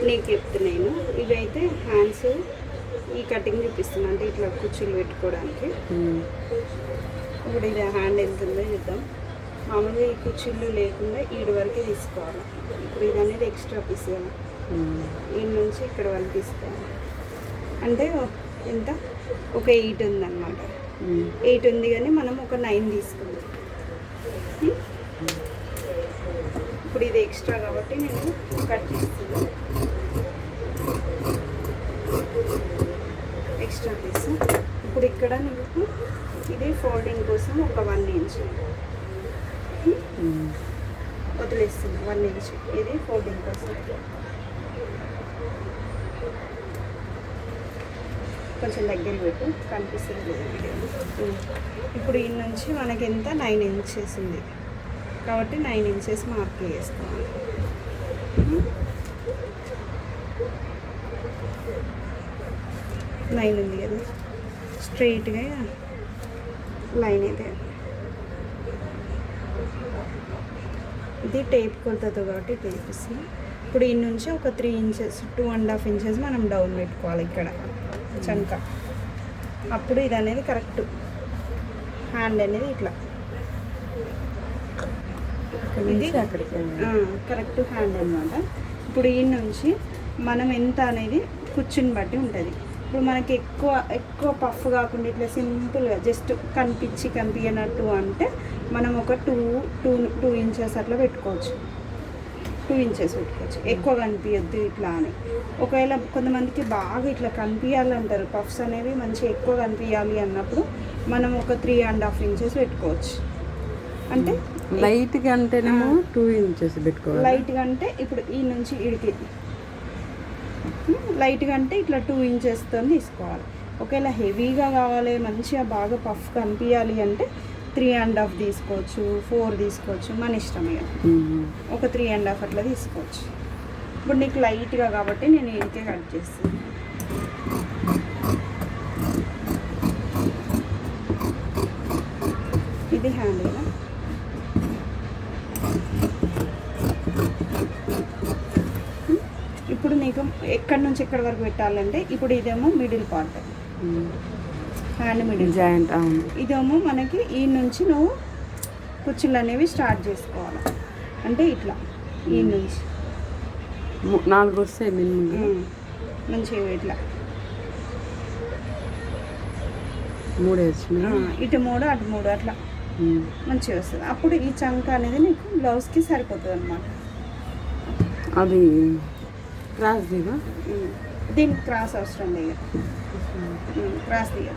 నీకు చెప్తున్నాను. ఇవి అయితే హ్యాండ్స్ ఈ కటింగ్ చూపిస్తున్నాను, అంటే ఇట్లా కుర్చీలు పెట్టుకోవడానికి. ఇప్పుడు ఇది హ్యాండ్ ఎంత ఉందో చూద్దాం. మామూలుగా ఈ కుర్చీలు లేకుండా ఈడు వరకే తీసుకోవాలి. ఇప్పుడు ఇది అనేది ఎక్స్ట్రా పీస్ కదా, ఈ నుంచి ఇక్కడ వరకు తీసుకోవాలి. అంటే ఎంత ఒక 8 ఉందన్నమాట. 8 ఉంది కానీ మనం ఒక 9 తీసుకుందాం. ఇప్పుడు ఇది ఎక్స్ట్రా కాబట్టి నేను కట్ చేస్తున్నాను. Extra piece. ఇప్పుడు ఇక్కడ నీకు ఇది ఫోల్డింగ్ కోసం ఒక 1 ఇంచ్ వదిలేస్తుంది. 1 ఇంచ్ ఇది ఫోల్డింగ్ కోసం. కొంచెం దగ్గర పెట్టు, కనిపిస్తుంది వీడియో. ఇప్పుడు ఈ నుంచి మనకి ఎంత 9 ఇంచెస్ ఉంది కాబట్టి 9 ఇంచెస్ మార్క్ చేసుకోవాలి. 9 ఉంది కదా, స్ట్రైట్గా లైన్ అయితే ఇది టేప్ కొలతతో కాబట్టి టేప్ ఇస్తుంది. ఇప్పుడు ఈ నుంచి ఒక 3 ఇంచెస్ 2.5 ఇంచెస్ మనం డౌన్ పెట్టుకోవాలి ఇక్కడ చంక. అప్పుడు ఇది అనేది కరెక్ట్ హ్యాండ్ అనేది ఇట్లా ఇది కరెక్ట్ హ్యాండ్ అన్నమాట. ఇప్పుడు ఈ నుంచి మనం ఎంత అనేది కుర్చీని బట్టి ఉంటుంది. ఇప్పుడు మనకి ఎక్కువ పఫ్ కాకుండా ఇట్లా సింపుల్గా జస్ట్ కనిపించినట్టు అంటే మనం ఒక 2 ఇంచెస్ అట్లా పెట్టుకోవచ్చు. 2 ఇంచెస్ పెట్టుకోవచ్చు. ఎక్కువ కనిపించద్దు ఇట్లా అని. ఒకవేళ కొంతమందికి బాగా ఇట్లా కనిపించాలంటారు, పఫ్స్ అనేవి మంచిగా ఎక్కువ కనిపించాలి అన్నప్పుడు మనం ఒక 3.5 ఇంచెస్ పెట్టుకోవచ్చు. అంటే లైట్గా అంటేనేమో 2 ఇంచెస్ పెట్టుకోవాలి. లైట్గా అంటే ఇప్పుడు ఈ నుంచి ఇడికి లైట్గా అంటే ఇట్లా 2 ఇంచెస్తో తీసుకోవాలి. ఒకవేళ హెవీగా కావాలి, మంచిగా బాగా పఫ్ కనిపించాలి అంటే 3.5 తీసుకోవచ్చు, 4 తీసుకోవచ్చు, మన ఇష్టం. ఇక ఒక 3.5 అట్లా తీసుకోవచ్చు. ఇప్పుడు నీకు లైట్గా కాబట్టి నేను ఇంకే కట్ చేస్తాను. ఇది హ్యాండ్ కదా. ఇప్పుడు నీకు ఎక్కడి నుంచి ఎక్కడి వరకు పెట్టాలంటే ఇప్పుడు ఇదేమో middle part, hand middle joint. ఇదేమో మనకి ఈ నుంచి నువ్వు కుర్చీలు అనేవి స్టార్ట్ చేసుకోవాలి. అంటే ఇట్లా ఈ నుంచి 4 వస్తాయి మినిమం. మంచిగా ఇట్లా 3 వచ్చినాయి. ఇటు 3 అటు 3 అట్లా మంచిగా వస్తుంది. అప్పుడు ఈ చంక అనేది నీకు బ్లౌజ్కి సరిపోతుంది అన్నమాట. అది క్రాస్ దిగా, దీనికి క్రాస్ అవసరం లేదు, క్రాస్ దిగ.